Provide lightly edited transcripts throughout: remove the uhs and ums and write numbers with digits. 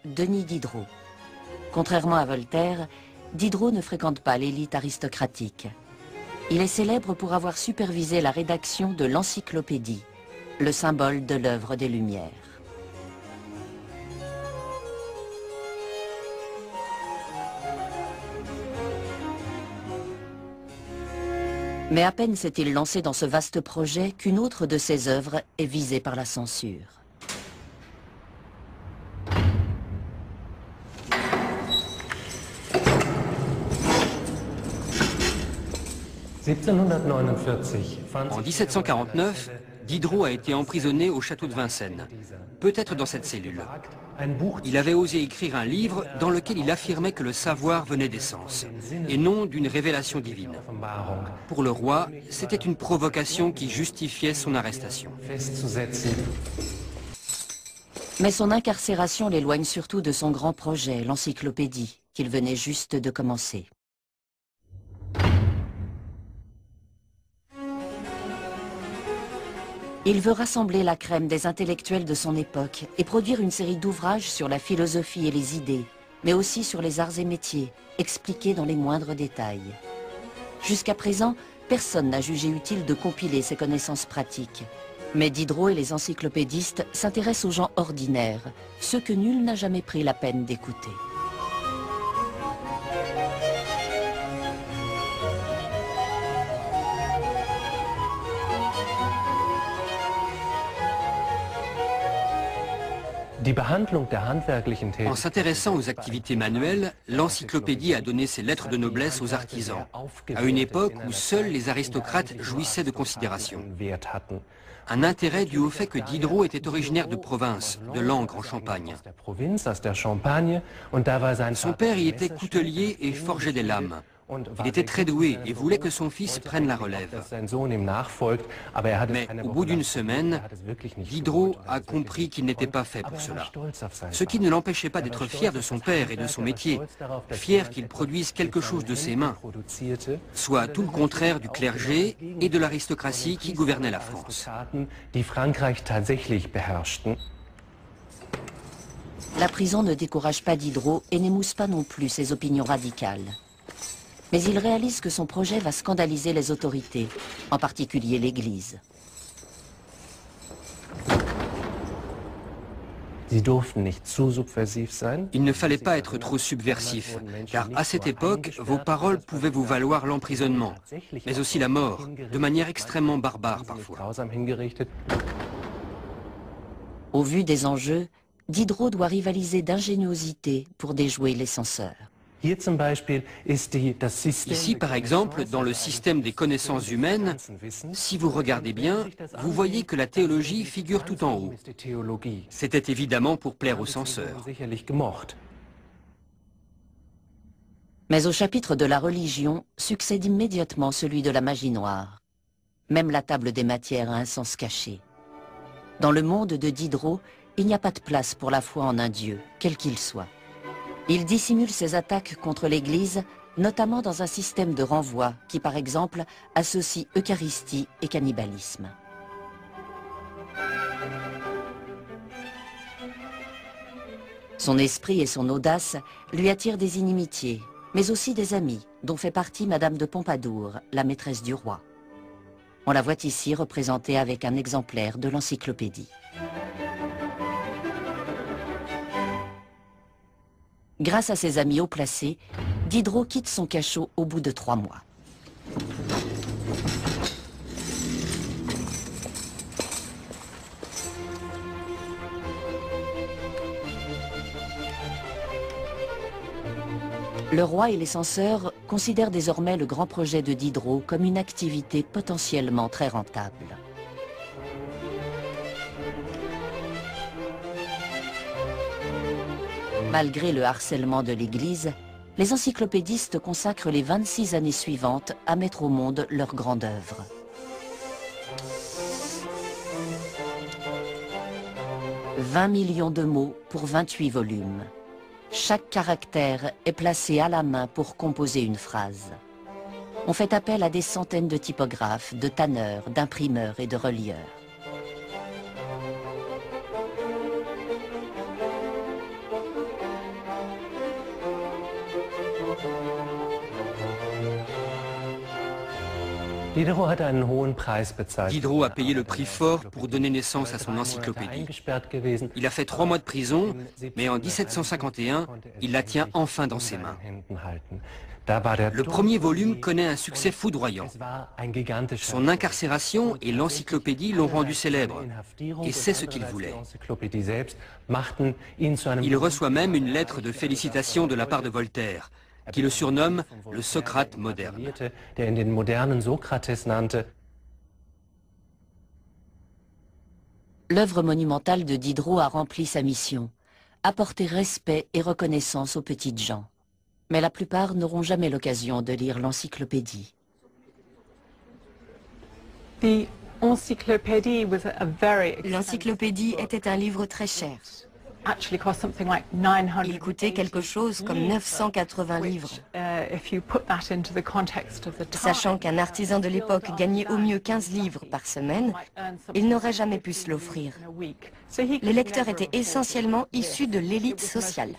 Denis Diderot. Contrairement à Voltaire, Diderot ne fréquente pas l'élite aristocratique. Il est célèbre pour avoir supervisé la rédaction de l'Encyclopédie, le symbole de l'œuvre des Lumières. Mais à peine s'est-il lancé dans ce vaste projet qu'une autre de ses œuvres est visée par la censure. En 1749, Diderot a été emprisonné au château de Vincennes, peut-être dans cette cellule. Il avait osé écrire un livre dans lequel il affirmait que le savoir venait des sens, et non d'une révélation divine. Pour le roi, c'était une provocation qui justifiait son arrestation. Mais son incarcération l'éloigne surtout de son grand projet, l'encyclopédie, qu'il venait juste de commencer. Il veut rassembler la crème des intellectuels de son époque et produire une série d'ouvrages sur la philosophie et les idées, mais aussi sur les arts et métiers, expliqués dans les moindres détails. Jusqu'à présent, personne n'a jugé utile de compiler ces connaissances pratiques. Mais Diderot et les encyclopédistes s'intéressent aux gens ordinaires, ceux que nul n'a jamais pris la peine d'écouter. En s'intéressant aux activités manuelles, l'encyclopédie a donné ses lettres de noblesse aux artisans, à une époque où seuls les aristocrates jouissaient de considération. Un intérêt dû au fait que Diderot était originaire de province, de Langres en Champagne. Son père y était coutelier et forgeait des lames. Il était très doué et voulait que son fils prenne la relève. Mais au bout d'une semaine, Diderot a compris qu'il n'était pas fait pour cela. Ce qui ne l'empêchait pas d'être fier de son père et de son métier, fier qu'il produise quelque chose de ses mains, soit tout le contraire du clergé et de l'aristocratie qui gouvernait la France. La prison ne décourage pas Diderot et n'émousse pas non plus ses opinions radicales. Mais il réalise que son projet va scandaliser les autorités, en particulier l'Église. Il ne fallait pas être trop subversif, car à cette époque, vos paroles pouvaient vous valoir l'emprisonnement, mais aussi la mort, de manière extrêmement barbare parfois. Au vu des enjeux, Diderot doit rivaliser d'ingéniosité pour déjouer les censeurs. Ici, par exemple, dans le système des connaissances humaines, si vous regardez bien, vous voyez que la théologie figure tout en haut. C'était évidemment pour plaire aux censeurs. Mais au chapitre de la religion succède immédiatement celui de la magie noire. Même la table des matières a un sens caché. Dans le monde de Diderot, il n'y a pas de place pour la foi en un dieu, quel qu'il soit. Il dissimule ses attaques contre l'Église, notamment dans un système de renvoi qui, par exemple, associe Eucharistie et cannibalisme. Son esprit et son audace lui attirent des inimitiés, mais aussi des amis, dont fait partie Madame de Pompadour, la maîtresse du roi. On la voit ici représentée avec un exemplaire de l'encyclopédie. Grâce à ses amis haut placés, Diderot quitte son cachot au bout de 3 mois. Le roi et les censeurs considèrent désormais le grand projet de Diderot comme une activité potentiellement très rentable. Malgré le harcèlement de l'Église, les encyclopédistes consacrent les 26 années suivantes à mettre au monde leur grande œuvre. « 20 millions de mots pour 28 volumes. Chaque caractère est placé à la main pour composer une phrase. On fait appel à des centaines de typographes, de tanneurs, d'imprimeurs et de relieurs. Diderot a payé le prix fort pour donner naissance à son encyclopédie. Il a fait 3 mois de prison, mais en 1751, il la tient enfin dans ses mains. Le premier volume connaît un succès foudroyant. Son incarcération et l'encyclopédie l'ont rendu célèbre, et c'est ce qu'il voulait. Il reçoit même une lettre de félicitations de la part de Voltaire, qui le surnomme le Socrate moderne. L'œuvre monumentale de Diderot a rempli sa mission, apporter respect et reconnaissance aux petites gens. Mais la plupart n'auront jamais l'occasion de lire l'encyclopédie. L'encyclopédie était un livre très cher. Il coûtait quelque chose comme 980 livres. Sachant qu'un artisan de l'époque gagnait au mieux 15 livres par semaine, il n'aurait jamais pu se l'offrir. Les lecteurs étaient essentiellement issus de l'élite sociale.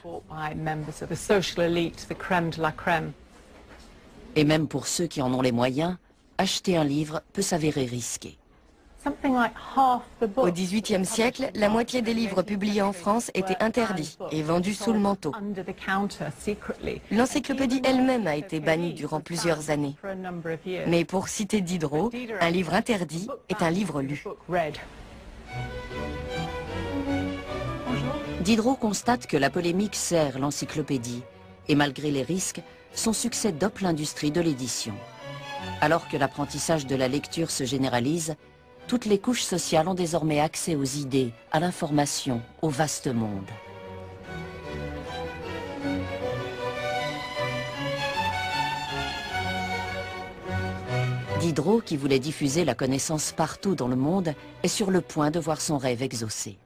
Et même pour ceux qui en ont les moyens, acheter un livre peut s'avérer risqué. Au XVIIIe siècle, la moitié des livres publiés en France étaient interdits et vendus sous le manteau. L'encyclopédie elle-même a été bannie durant plusieurs années. Mais pour citer Diderot, un livre interdit est un livre lu. Diderot constate que la polémique sert l'encyclopédie et malgré les risques, son succès dope l'industrie de l'édition. Alors que l'apprentissage de la lecture se généralise, toutes les couches sociales ont désormais accès aux idées, à l'information, au vaste monde. Diderot, qui voulait diffuser la connaissance partout dans le monde, est sur le point de voir son rêve exaucé.